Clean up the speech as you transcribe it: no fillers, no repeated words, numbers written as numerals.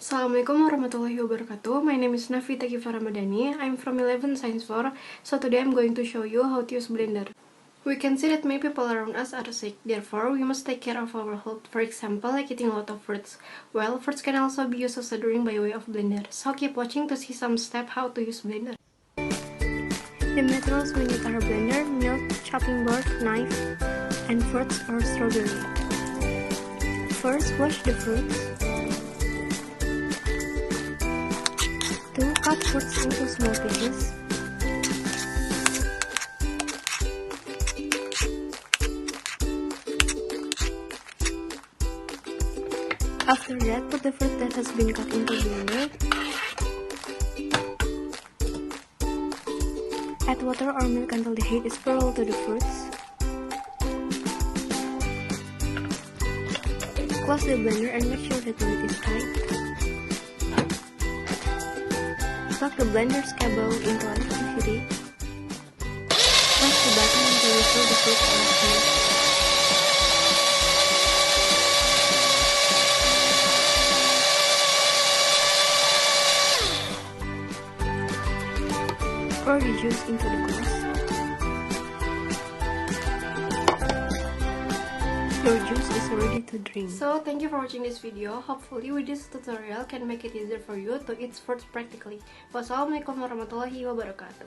Assalamualaikum warahmatullahi wabarakatuh. My name is Nafitha Qifa. I'm from 11 Science 4. So today I'm going to show you how to use blender. We can see that many people around us are sick. Therefore, we must take care of our health. For example, like eating a lot of fruits. Well, fruits can also be used as a drink by way of blender. So keep watching to see some steps how to use blender. The materials we need are blender, milk, chopping board, knife, and fruits or strawberry. First, wash the fruits. 2. Cut fruits into small pieces. After that, put the fruit that has been cut into blender. Add water or milk until the heat is parallel to the fruits. Close the blender and make sure that the lid is tight. Plug the blender's cable into electricity. Press the button until you feel the fruit are clear. Pour the juice into the glass. Your juice is ready to drink. So thank you for watching this video. Hopefully with this tutorial can make it easier for you to eat fruits practically. Wassalamualaikum warahmatullahi wabarakatuh.